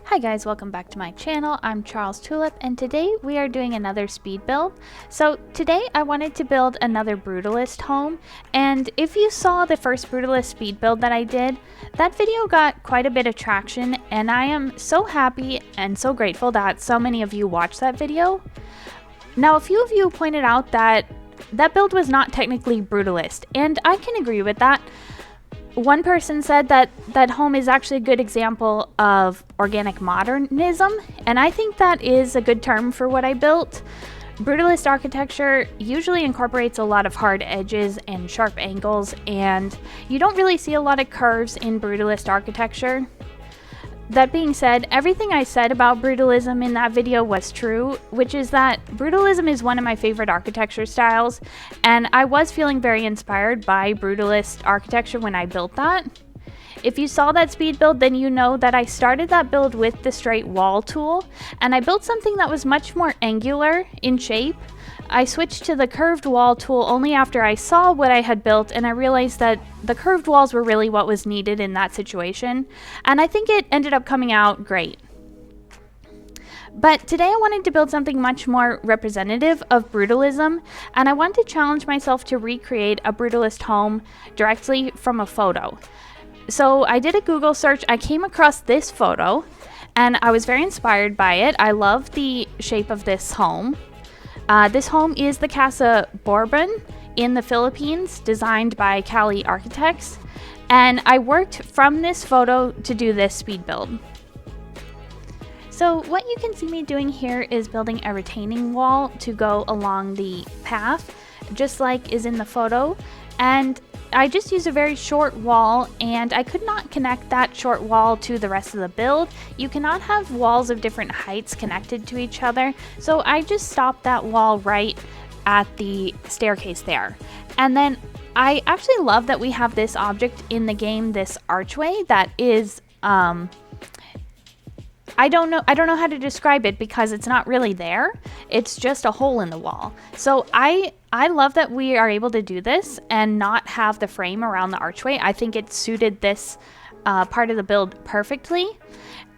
Hi guys, welcome back to my channel. I'm Charles Tulip and today we are doing another speed build. So today I wanted to build another Brutalist home, and if you saw the first Brutalist speed build that I did, that video got quite a bit of traction and I am so happy and so grateful that so many of you watched that video. Now a few of you pointed out that that build was not technically Brutalist, and I can agree with that. One person said that that home is actually a good example of organic modernism, and I think that is a good term for what I built. Brutalist architecture usually incorporates a lot of hard edges and sharp angles, and you don't really see a lot of curves in Brutalist architecture. That being said, everything I said about Brutalism in that video was true, which is that Brutalism is one of my favorite architecture styles, and I was feeling very inspired by Brutalist architecture when I built that. If you saw that speed build, then you know that I started that build with the straight wall tool, and I built something that was much more angular in shape. I switched to the curved wall tool only after I saw what I had built and I realized that the curved walls were really what was needed in that situation, and I think it ended up coming out great. But today I wanted to build something much more representative of Brutalism, and I wanted to challenge myself to recreate a Brutalist home directly from a photo. So I did a Google search, I came across this photo, and I was very inspired by it. I love the shape of this home. This home is the Casa Bourbon in the Philippines, designed by Cali Architects, and I worked from this photo to do this speed build. So what you can see me doing here is building a retaining wall to go along the path, just like is in the photo, and I just used a very short wall, and I could not connect that short wall to the rest of the build. You cannot have walls of different heights connected to each other, so I just stopped that wall right at the staircase there. And then I actually love that we have this object in the game, this archway that is I don't know how to describe it because it's not really there. It's just a hole in the wall. So I love that we are able to do this and not have the frame around the archway. I think it suited this part of the build perfectly.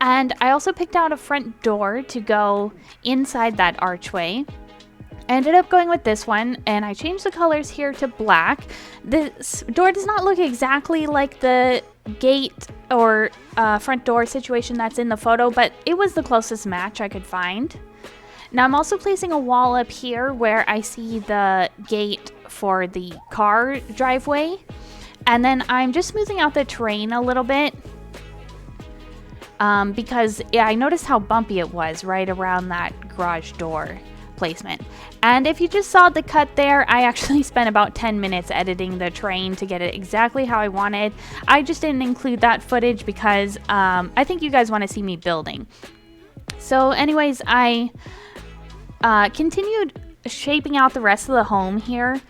And I also picked out a front door to go inside that archway. I ended up going with this one, and I changed the colors here to black. This door does not look exactly like the gate or front door situation that's in the photo, but it was the closest match I could find. Now I'm also placing a wall up here where I see the gate for the car driveway, and then I'm just smoothing out the terrain a little bit because I noticed how bumpy it was right around that garage door placement. And if you just saw the cut there, I actually spent about 10 minutes editing the terrain to get it exactly how I wanted. I just didn't include that footage because I think you guys want to see me building. So anyways, I continued shaping out the rest of the home here,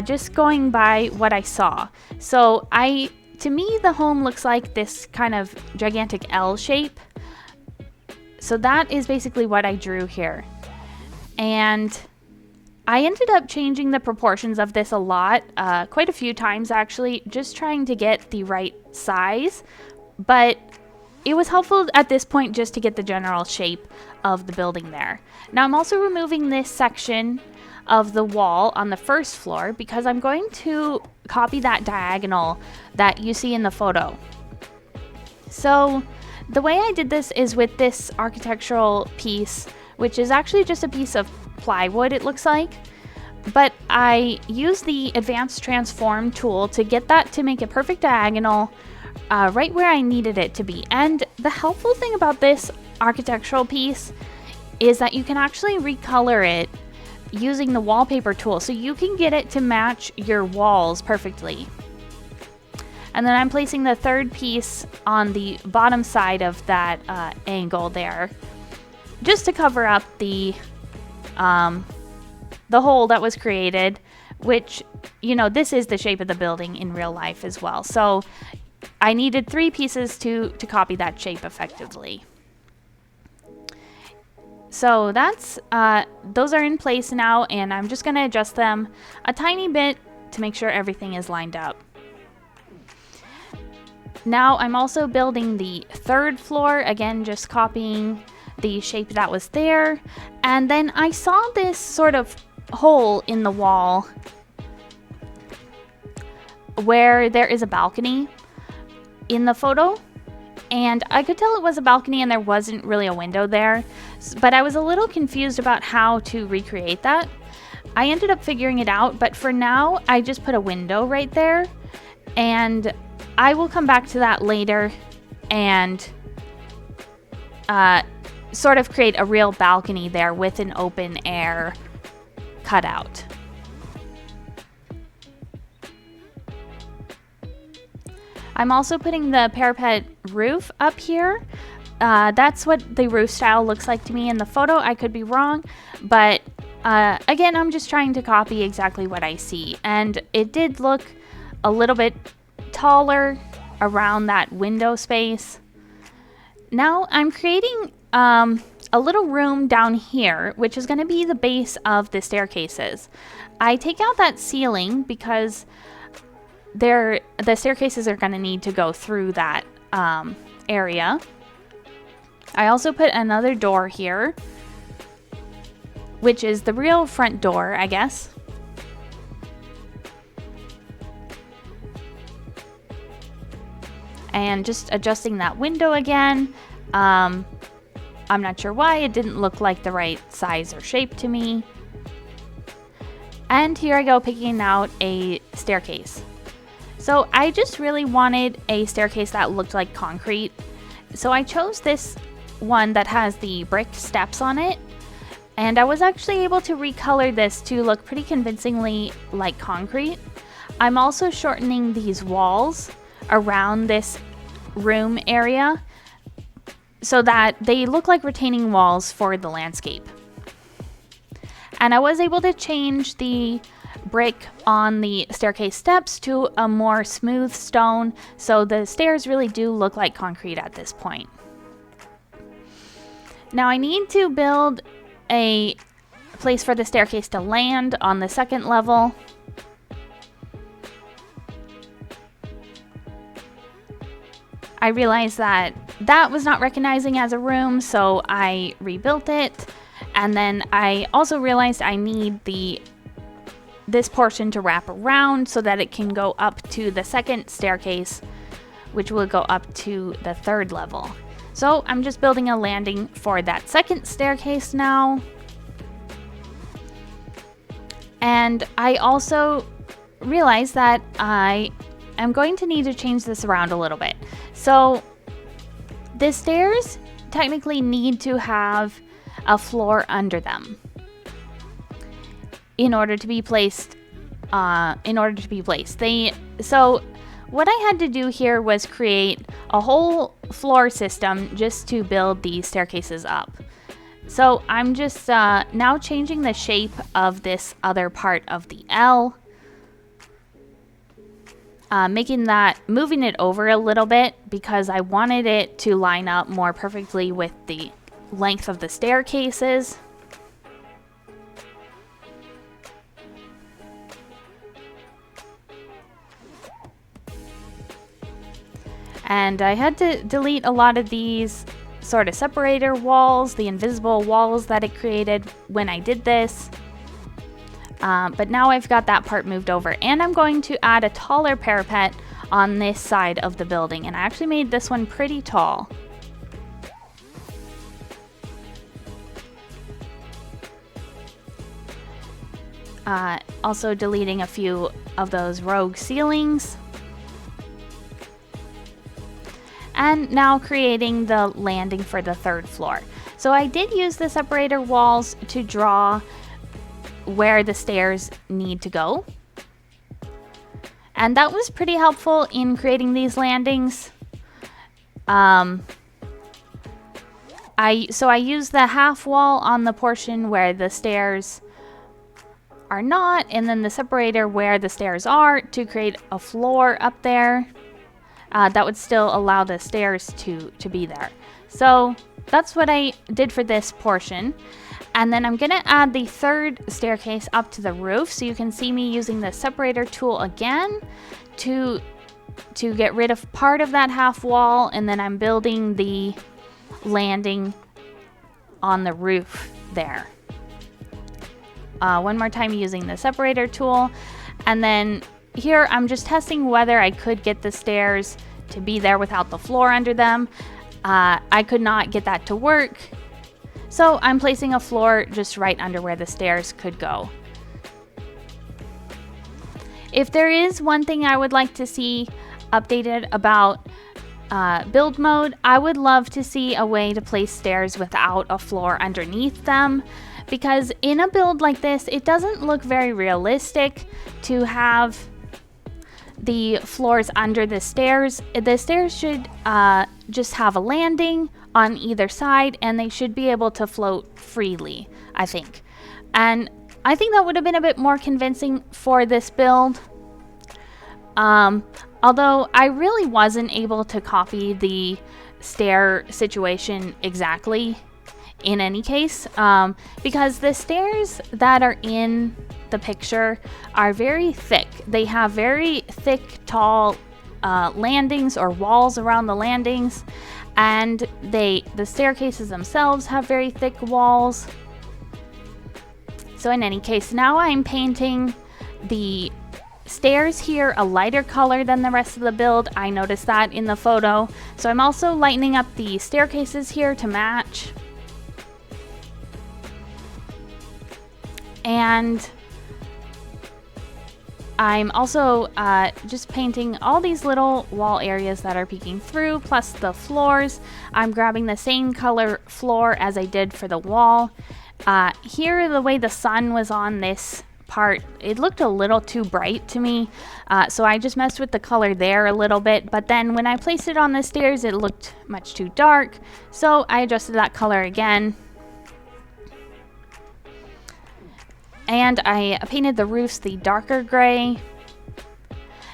just going by what I saw. So to me, the home looks like this kind of gigantic L shape. So that is basically what I drew here. And I ended up changing the proportions of this a lot, quite a few times actually, just trying to get the right size. But it was helpful at this point just to get the general shape of the building there. Now I'm also removing this section of the wall on the first floor because I'm going to copy that diagonal that you see in the photo. So the way I did this is with this architectural piece, which is actually just a piece of plywood, it looks like. But I used the advanced transform tool to get that to make a perfect diagonal right where I needed it to be. And the helpful thing about this architectural piece is that you can actually recolor it using the wallpaper tool, so you can get it to match your walls perfectly. And then I'm placing the third piece on the bottom side of that angle there, just to cover up the hole that was created, which, you know, this is the shape of the building in real life as well. So I needed 3 pieces to copy that shape effectively. So that's those are in place now, and I'm just going to adjust them a tiny bit to make sure everything is lined up. Now I'm also building the third floor, again just copying the shape that was there. And then I saw this sort of hole in the wall where there is a balcony in the photo. And I could tell it was a balcony and there wasn't really a window there. But I was a little confused about how to recreate that. I ended up figuring it out, but for now I just put a window right there. And I will come back to that later and sort of create a real balcony there with an open air cutout. I'm also putting the parapet roof up here. That's what the roof style looks like to me in the photo. I could be wrong, but again, I'm just trying to copy exactly what I see. And it did look a little bit taller around that window space. Now I'm creating a little room down here, which is going to be the base of the staircases. I take out that ceiling because the staircases are going to need to go through that area. I also put another door here, which is the real front door, I guess. And just adjusting that window again. I'm not sure why it didn't look like the right size or shape to me. And here I go picking out a staircase. So I just really wanted a staircase that looked like concrete. So I chose this one that has the brick steps on it. And I was actually able to recolor this to look pretty convincingly like concrete. I'm also shortening these walls around this room area so that they look like retaining walls for the landscape. And I was able to change the brick on the staircase steps to a more smooth stone, so the stairs really do look like concrete at this point. Now I need to build a place for the staircase to land on the second level. I realized that that was not recognizing as a room, so I rebuilt it. And then I also realized I need this portion to wrap around so that it can go up to the second staircase, which will go up to the third level. So I'm just building a landing for that second staircase now. And I also realized that I am going to need to change this around a little bit. So the stairs technically need to have a floor under them in order to be placed. So what I had to do here was create a whole floor system just to build these staircases up. So I'm just now changing the shape of this other part of the L, moving it over a little bit because I wanted it to line up more perfectly with the length of the staircases. And I had to delete a lot of these sort of separator walls, the invisible walls that it created when I did this. But now I've got that part moved over, and I'm going to add a taller parapet on this side of the building, and I actually made this one pretty tall. Also deleting a few of those rogue ceilings. And now creating the landing for the third floor. So I did use the separator walls to draw where the stairs need to go. And that was pretty helpful in creating these landings. So I used the half wall on the portion where the stairs are not, and then the separator where the stairs are to create a floor up there. That would still allow the stairs to be there. So that's what I did for this portion. And then I'm going to add the third staircase up to the roof. So you can see me using the separator tool again to to get rid of part of that half wall, and then I'm building the landing on the roof there. One more time using the separator tool, and then here I'm just testing whether I could get the stairs to be there without the floor under them. I could not get that to work, so I'm placing a floor just right under where the stairs could go. If there is one thing I would like to see updated about build mode, I would love to see a way to place stairs without a floor underneath them, because in a build like this, it doesn't look very realistic to have the floors under the stairs. The stairs should just have a landing on either side, and they should be able to float freely, I think. And I think that would have been a bit more convincing for this build. Although I really wasn't able to copy the stair situation exactly in any case, because the stairs that are in the picture are very thick. They have very thick, tall landings or walls around the landings, and the staircases themselves have very thick walls. So in any case, now I'm painting the stairs here a lighter color than the rest of the build. I noticed that in the photo. So I'm also lightening up the staircases here to match. And I'm also just painting all these little wall areas that are peeking through, plus the floors. I'm grabbing the same color floor as I did for the wall. Here, the way the sun was on this part, it looked a little too bright to me, so I just messed with the color there a little bit, but then when I placed it on the stairs, it looked much too dark, so I adjusted that color again. And I painted the roofs the darker gray.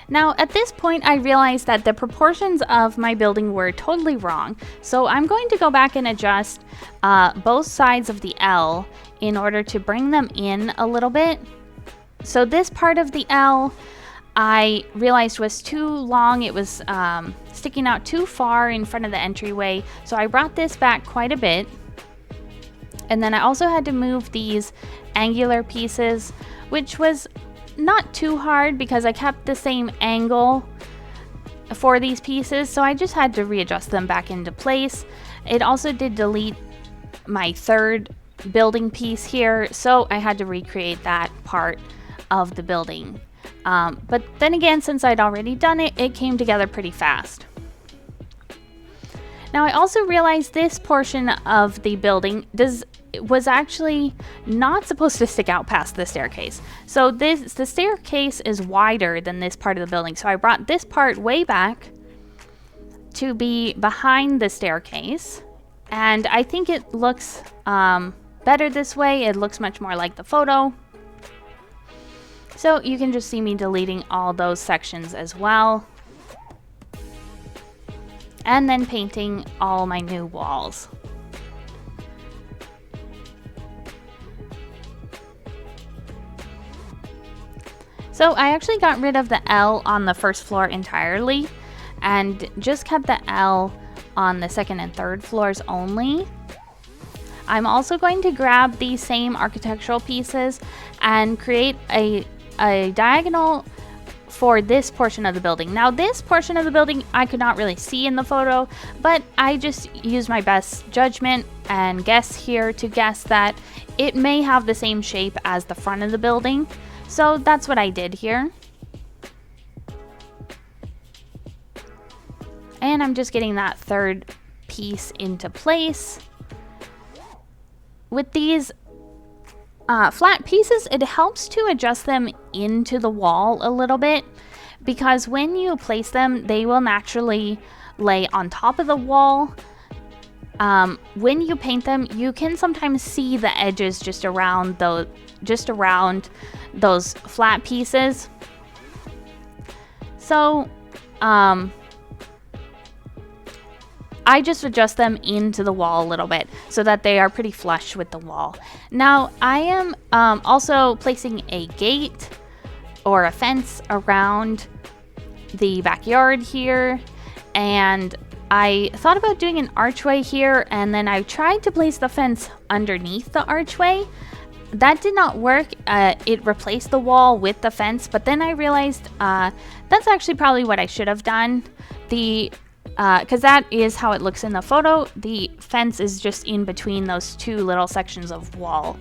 Now, at this point, I realized that the proportions of my building were totally wrong, so I'm going to go back and adjust both sides of the L in order to bring them in a little bit. So this part of the L, I realized was too long. It was sticking out too far in front of the entryway, so I brought this back quite a bit. And then I also had to move these angular pieces, which was not too hard because I kept the same angle for these pieces, so I just had to readjust them back into place. It also did delete my third building piece here, so I had to recreate that part of the building. But then again, since I'd already done it, it came together pretty fast. Now I also realized this portion of the building was actually not supposed to stick out past the staircase. So the staircase is wider than this part of the building. So I brought this part way back to be behind the staircase. And I think it looks better this way. It looks much more like the photo. So you can just see me deleting all those sections as well. And then painting all my new walls. So I actually got rid of the L on the first floor entirely and just kept the L on the second and third floors only. I'm also going to grab these same architectural pieces and create a diagonal for this portion of the building. Now this portion of the building I could not really see in the photo, but I just used my best judgment and guess here to guess that it may have the same shape as the front of the building. So that's what I did here. And I'm just getting that third piece into place. With these flat pieces, it helps to adjust them into the wall a little bit, because when you place them, they will naturally lay on top of the wall. When you paint them, you can sometimes see the edges just around those flat pieces. So I just adjust them into the wall a little bit so that they are pretty flush with the wall. Now I am also placing a gate or a fence around the backyard here, and I thought about doing an archway here, and then I tried to place the fence underneath the archway. That did not work. It replaced the wall with the fence, but then I realized that's actually probably what I should have done. Because that is how it looks in the photo. The fence is just in between those two little sections of wall,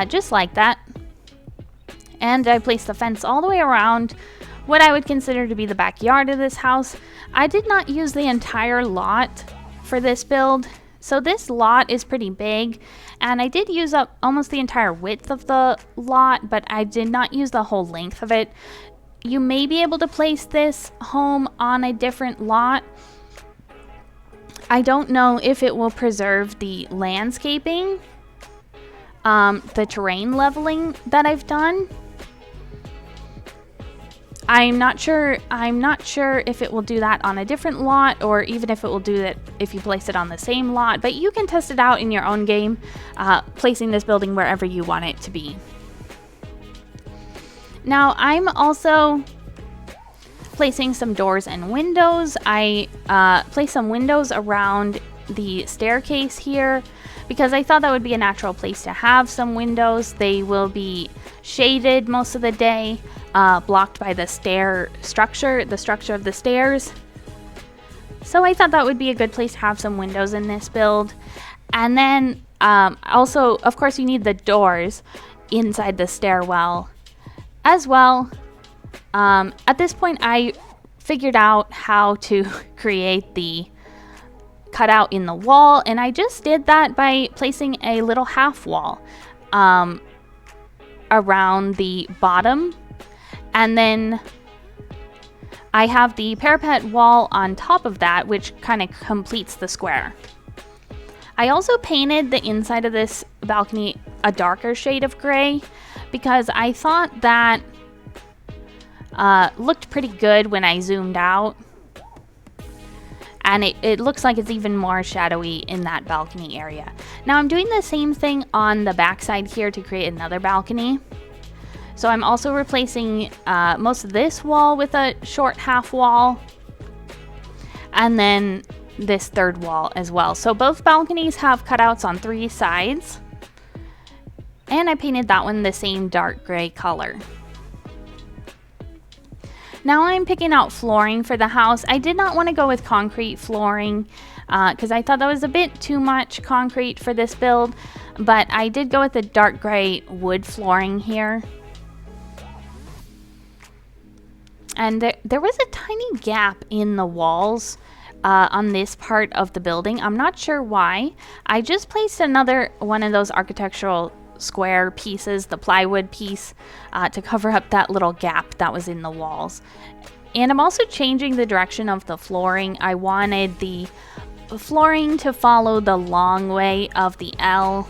just like that. And I placed the fence all the way around what I would consider to be the backyard of this house. I did not use the entire lot for this build. So this lot is pretty big, and I did use up almost the entire width of the lot, but I did not use the whole length of it. You may be able to place this home on a different lot. I don't know if it will preserve the landscaping, the terrain leveling that I've done. I'm not sure if it will do that on a different lot, or even if it will do that if you place it on the same lot, but you can test it out in your own game, placing this building wherever you want it to be. Now, I'm also placing some doors and windows. I placed some windows around the staircase here because I thought that would be a natural place to have some windows. They will be shaded most of the day, blocked by the structure of the stairs. So I thought that would be a good place to have some windows in this build. And then also, of course, you need the doors inside the stairwell as well. At this point, I figured out how to create the cutout in the wall, and I just did that by placing a little half wall around the bottom, and then I have the parapet wall on top of that, which kind of completes the square. I also painted the inside of this balcony a darker shade of gray because I thought that looked pretty good when I zoomed out, and it looks like it's even more shadowy in that balcony area. Now I'm doing the same thing on the backside here to create another balcony. So I'm also replacing most of this wall with a short half wall, and then this third wall as well. So both balconies have cutouts on 3 sides, and I painted that one the same dark gray color. Now I'm picking out flooring for the house. I did not want to go with concrete flooring because I thought that was a bit too much concrete for this build, but I did go with the dark gray wood flooring here. And there was a tiny gap in the walls on this part of the building. I'm not sure why. I just placed another one of those architectural square pieces, the plywood piece, to cover up that little gap that was in the walls. And I'm also changing the direction of the flooring. I wanted the flooring to follow the long way of the L.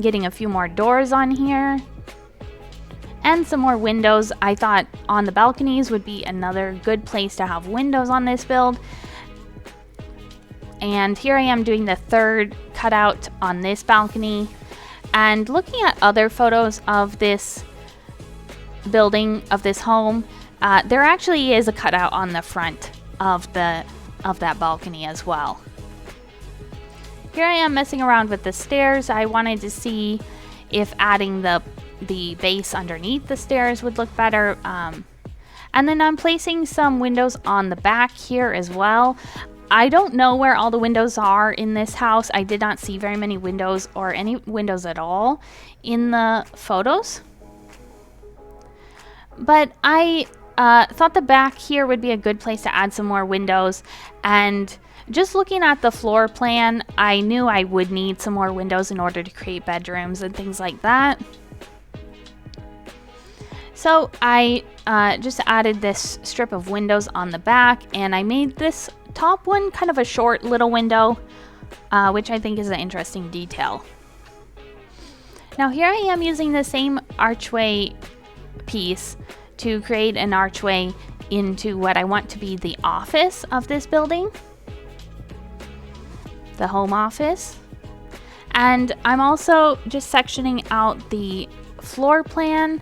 Getting a few more doors on here. And some more windows. I thought on the balconies would be another good place to have windows on this build. And here I am doing the third cutout on this balcony. And looking at other photos of this building, of this home, there actually is a cutout on the front of that balcony as well. Here I am messing around with the stairs. I wanted to see if adding the base underneath the stairs would look better. And then I'm placing some windows on the back here as well. I don't know where all the windows are in this house. I did not see very many windows or any windows at all in the photos. But I thought the back here would be a good place to add some more windows. And just looking at the floor plan, I knew I would need some more windows in order to create bedrooms and things like that. So I just added this strip of windows on the back, and I made this top one kind of a short little window, which I think is an interesting detail. Now here I am using the same archway piece to create an archway into what I want to be the office of this building, the home office. And I'm also just sectioning out the floor plan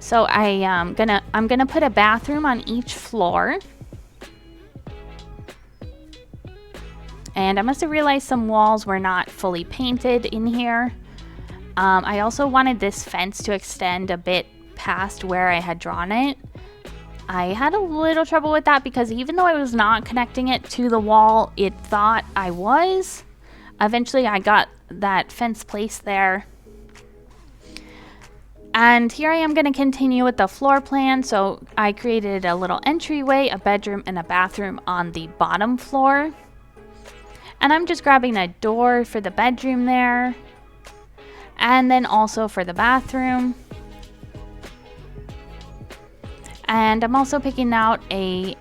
So I'm gonna put a bathroom on each floor. And I must have realized some walls were not fully painted in here. I also wanted this fence to extend a bit past where I had drawn it. I had a little trouble with that because even though I was not connecting it to the wall, it thought I was. Eventually I got that fence placed there. And here I am going to continue with the floor plan. So I created a little entryway, a bedroom, and a bathroom on the bottom floor. And I'm just grabbing a door for the bedroom there. And then also for the bathroom. And I'm also picking out a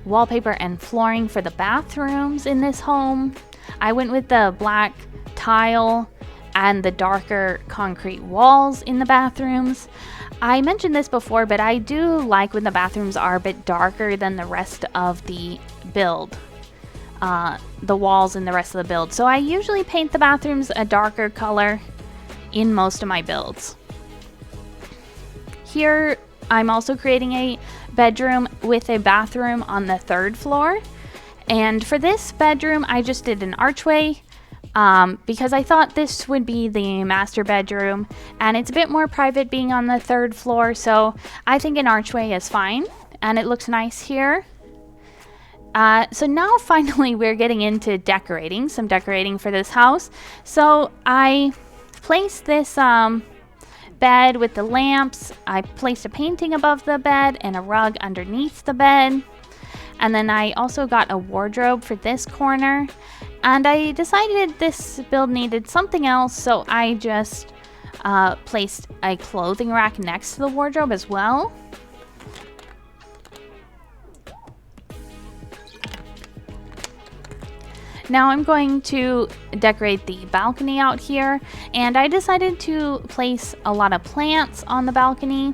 wallpaper and flooring for the bathrooms in this home. I went with the black tile and the darker concrete walls in the bathrooms. I mentioned this before, but I do like when the bathrooms are a bit darker than the rest of the build. The walls in the rest of the build. So I usually paint the bathrooms a darker color in most of my builds. Here I'm also creating a bedroom with a bathroom on the 3rd floor. And for this bedroom, I just did an archway because I thought this would be the master bedroom. And it's a bit more private being on the 3rd floor. So I think an archway is fine. And it looks nice here. So now finally we're getting into decorating, some decorating for this house. So I placed this bed with the lamps. I placed a painting above the bed and a rug underneath the bed. And then I also got a wardrobe for this corner. And I decided this build needed something else, so I just placed a clothing rack next to the wardrobe as well. Now I'm going to decorate the balcony out here, and I decided to place a lot of plants on the balcony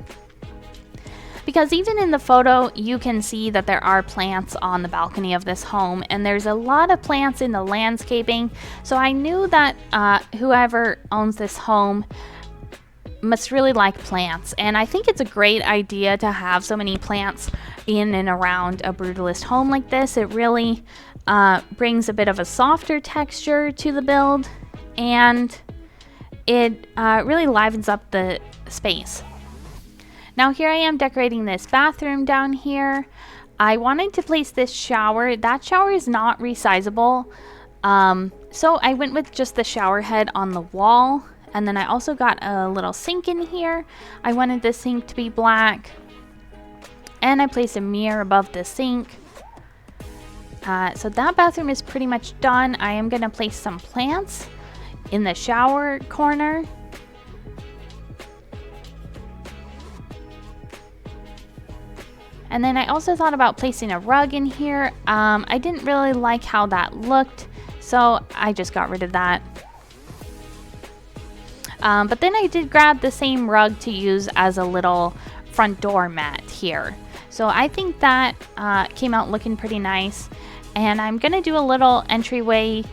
because even in the photo you can see that there are plants on the balcony of this home, and there's a lot of plants in the landscaping. So I knew that whoever owns this home must really like plants, and I think it's a great idea to have so many plants in and around a Brutalist home like this. It really brings a bit of a softer texture to the build, and it really livens up the space. Now here I am decorating this bathroom down here. I wanted to place this shower. That shower is not resizable, so I went with just the shower head on the wall. And then I also got a little sink in here. I wanted the sink to be black. And I placed a mirror above the sink. So that bathroom is pretty much done. I am going to place some plants in the shower corner. And then I also thought about placing a rug in here. I didn't really like how that looked, so I just got rid of that. But then I did grab the same rug to use as a little front door mat here. So I think that came out looking pretty nice. And I'm going to do a little entryway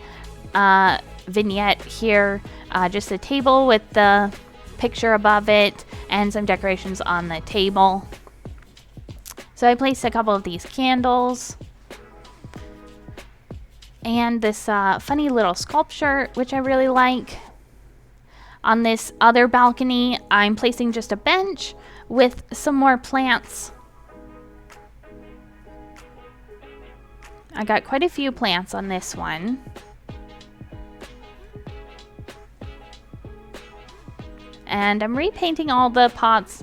vignette here. Just a table with the picture above it and some decorations on the table. So I placed a couple of these candles. And this funny little sculpture, which I really like. On this other balcony, I'm placing just a bench with some more plants. I got quite a few plants on this one. And I'm repainting all the pots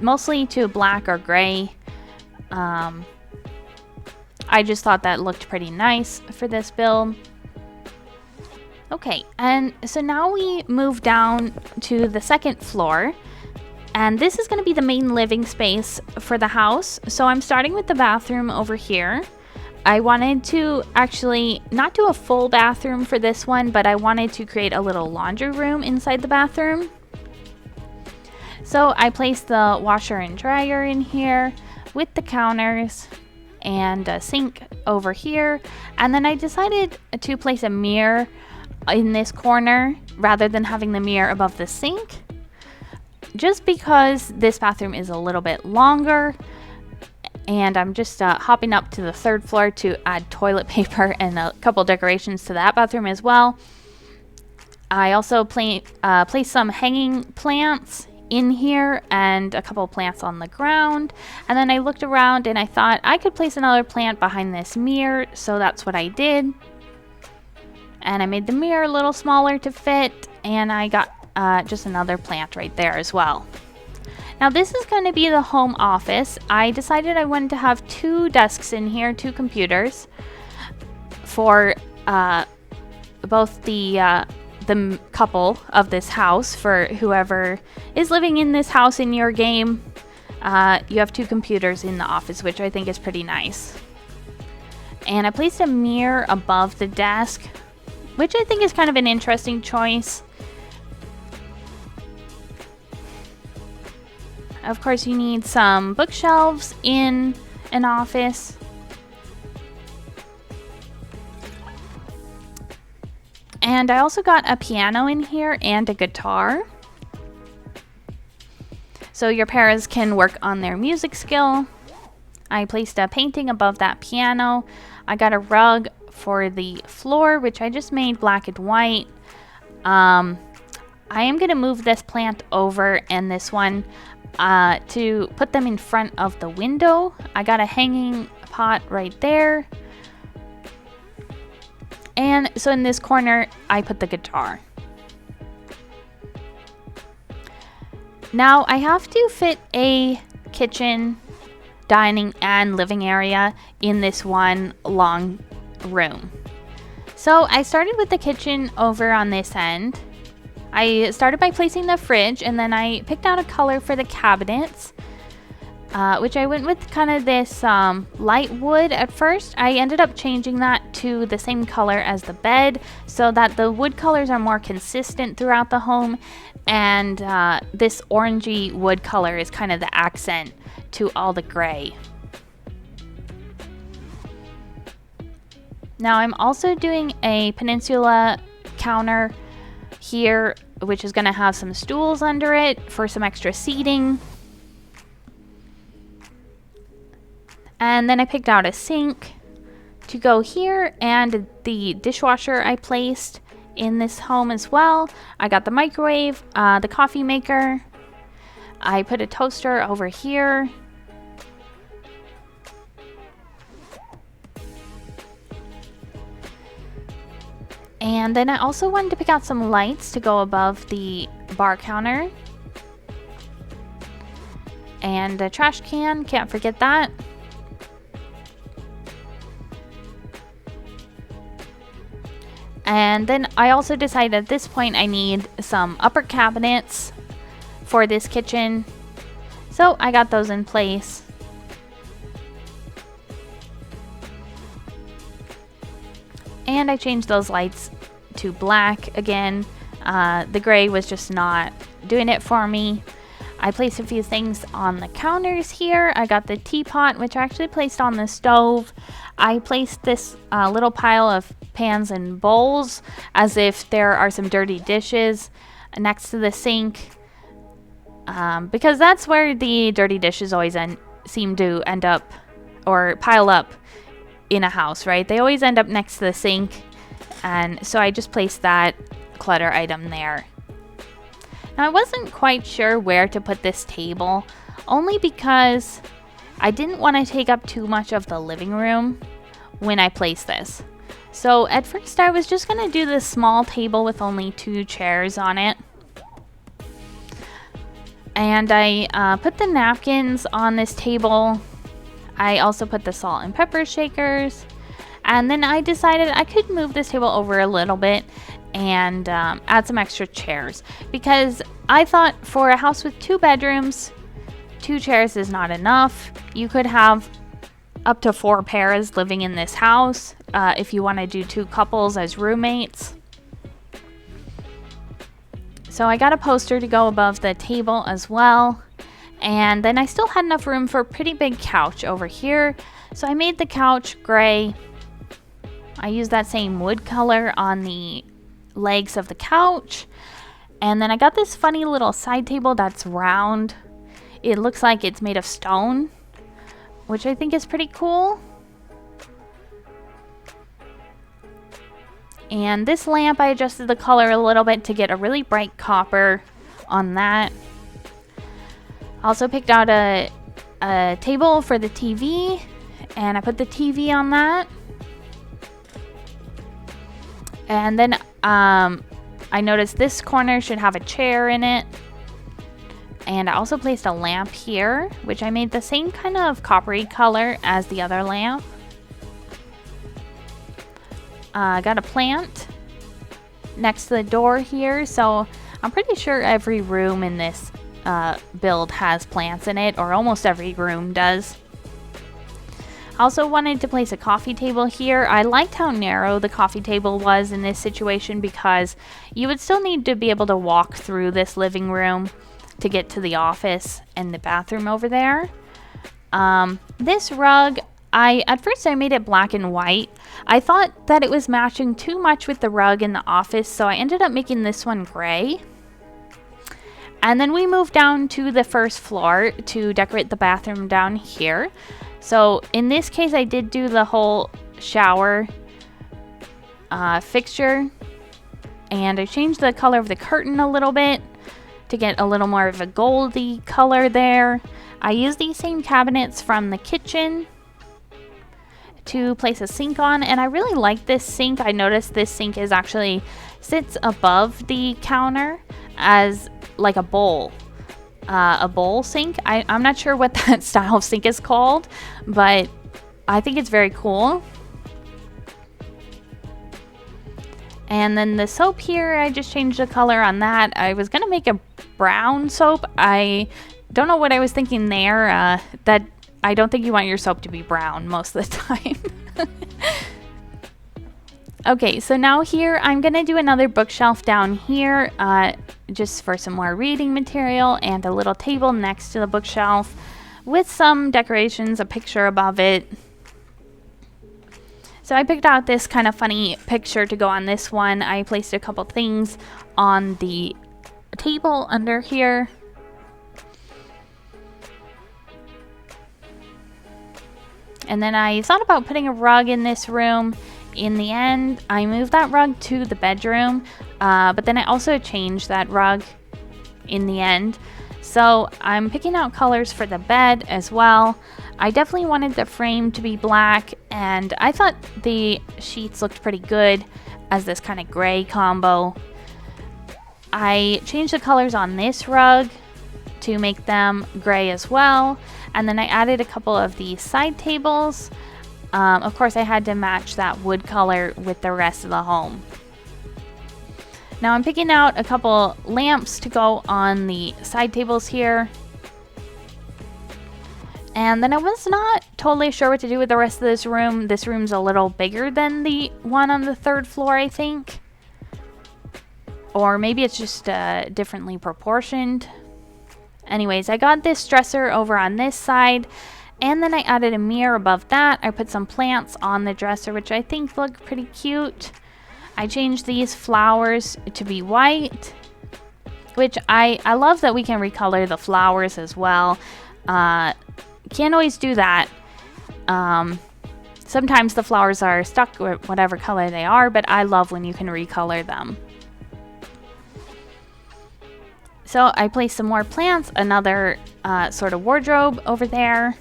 mostly to black or gray. I just thought that looked pretty nice for this build. Okay, and so now we move down to the 2nd floor, and this is going to be the main living space for the house. So I'm starting with the bathroom over here. I wanted to actually not do a full bathroom for this one, but I wanted to create a little laundry room inside the bathroom. So I placed the washer and dryer in here with the counters and a sink over here, and then I decided to place a mirror in this corner rather than having the mirror above the sink. just because this bathroom is a little bit longer, and I'm just hopping up to the 3rd floor to add toilet paper and a couple decorations to that bathroom as well. I also placed some hanging plants in here and a couple plants on the ground. And then I looked around and I thought I could place another plant behind this mirror, so that's what I did. And I made the mirror a little smaller to fit, and I got just another plant right there as well. Now this is going to be the home office. I decided I wanted to have 2 desks in here, 2 computers for both the couple of this house. For whoever is living in this house in your game, you have 2 computers in the office, which I think is pretty nice. And I placed a mirror above the desk, which I think is kind of an interesting choice. Of course, you need some bookshelves in an office. And I also got a piano in here and a guitar, so your parents can work on their music skill. I placed a painting above that piano. I got a rug for the floor, which I just made black and white. I am going to move this plant over and this one to put them in front of the window. I got a hanging pot right there. And so in this corner, I put the guitar. Now I have to fit a kitchen, dining, and living area in this one long room. So I started with the kitchen over on this end. I started by placing the fridge, and then I picked out a color for the cabinets, which I went with kind of this light wood at first. I ended up changing that to the same color as the bed so that the wood colors are more consistent throughout the home, and this orangey wood color is kind of the accent to all the gray. Now I'm also doing a peninsula counter here, which is going to have some stools under it for some extra seating. And then I picked out a sink to go here, and the dishwasher I placed in this home as well. I got the microwave, the coffee maker. I put a toaster over here. And then I also wanted to pick out some lights to go above the bar counter. And a trash can, can't forget that. And then I also decided at this point I need some upper cabinets for this kitchen. So I got those in place. And I changed those lights to black again. The gray was just not doing it for me. I placed a few things on the counters here. I got the teapot, which I actually placed on the stove. I placed this little pile of pans and bowls as if there are some dirty dishes next to the sink, because that's where the dirty dishes always seem to end up or pile up in a house, right? They always end up next to the sink, and so I just placed that clutter item there. Now I wasn't quite sure where to put this table, only because I didn't want to take up too much of the living room when I placed this. So at first I was just going to do this small table with only 2 chairs on it. And I put the napkins on this table. I also put the salt and pepper shakers. And then I decided I could move this table over a little bit and add some extra chairs, because I thought for a house with 2 bedrooms, 2 chairs is not enough. You could have up to 4 pairs living in this house if you want to do 2 couples as roommates. So I got a poster to go above the table as well. And then I still had enough room for a pretty big couch over here. So I made the couch gray. I used that same wood color on the legs of the couch. And then I got this funny little side table that's round. It looks like it's made of stone, which I think is pretty cool. And this lamp, I adjusted the color a little bit to get a really bright copper on that. Also picked out a table for the TV, and I put the TV on that. And then I noticed this corner should have a chair in it. And I also placed a lamp here, which I made the same kind of coppery color as the other lamp. Got a plant next to the door here, so I'm pretty sure every room in this build has plants in it, or almost every room does. Also wanted to place a coffee table here. I liked how narrow the coffee table was in this situation because you would still need to be able to walk through this living room to get to the office and the bathroom over there. This rug, at first I made it black and white. I thought that it was matching too much with the rug in the office, so I ended up making this one gray. And then we moved down to the first floor to decorate the bathroom down here. So in this case, I did do the whole shower fixture, and I changed the color of the curtain a little bit to get a little more of a goldy color there. I used these same cabinets from the kitchen to place a sink on, and I really like this sink. I noticed this sink is actually sits above the counter as like a bowl sink. I'm not sure what that style of sink is called, but I think it's very cool. And then the soap here, I just changed the color on that. I was gonna make a brown soap. I don't know what I was thinking there. That I don't think you want your soap to be brown most of the time. Okay, so now here I'm gonna do another bookshelf down here, just for some more reading material, and a little table next to the bookshelf with some decorations, a picture above it. So I picked out this kind of funny picture to go on this one. I placed a couple things on the table under here. And then I thought about putting a rug in this room. In the end, I moved that rug to the bedroom, but then I also changed that rug in the end. So I'm picking out colors for the bed as well. I definitely wanted the frame to be black, and I thought the sheets looked pretty good as this kind of gray combo. I changed the colors on this rug to make them gray as well, and then I added a couple of the side tables. Of course, I had to match that wood color with the rest of the home. Now I'm picking out a couple lamps to go on the side tables here. And then I was not totally sure what to do with the rest of this room. This room's a little bigger than the one on the third floor, I think. Or maybe it's just differently proportioned. Anyways, I got this dresser over on this side. And then I added a mirror above that. I put some plants on the dresser, which I think look pretty cute. I changed these flowers to be white, which I love that we can recolor the flowers as well. Can't always do that. Sometimes the flowers are stuck with whatever color they are, but I love when you can recolor them. So I placed some more plants, another sort of wardrobe over there.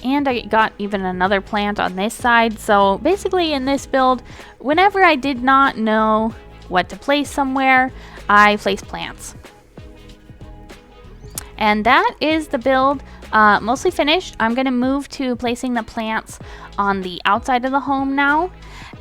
And I got even another plant on this side. So basically in this build, whenever I did not know what to place somewhere, I placed plants. And that is the build, mostly finished. I'm going to move to placing the plants on the outside of the home now.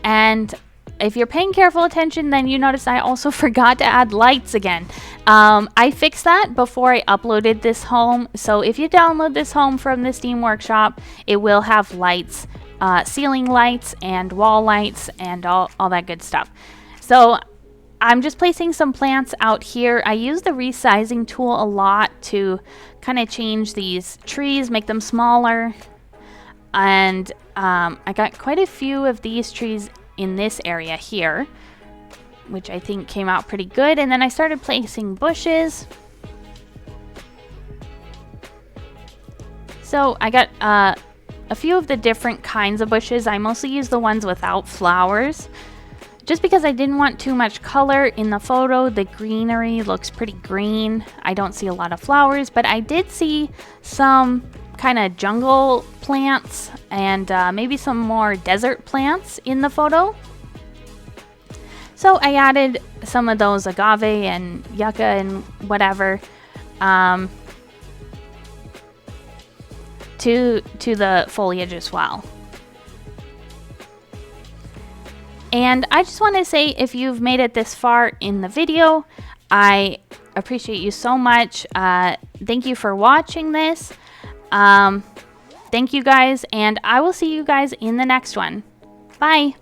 And if you're paying careful attention, then you notice I also forgot to add lights again. I fixed that before I uploaded this home. So if you download this home from the Steam Workshop, it will have lights, ceiling lights and wall lights and all that good stuff. So I'm just placing some plants out here. I use the resizing tool a lot to kind of change these trees, make them smaller. And I got quite a few of these trees in this area here. which I think came out pretty good. And then I started placing bushes. So I got a few of the different kinds of bushes. I mostly use the ones without flowers, just because I didn't want too much color in the photo. The greenery looks pretty green. I don't see a lot of flowers, but I did see some kind of jungle plants and maybe some more desert plants in the photo. So I added some of those agave and yucca and whatever to the foliage as well. And I just want to say, if you've made it this far in the video, I appreciate you so much. Thank you for watching this. Thank you guys, and I will see you guys in the next one. Bye.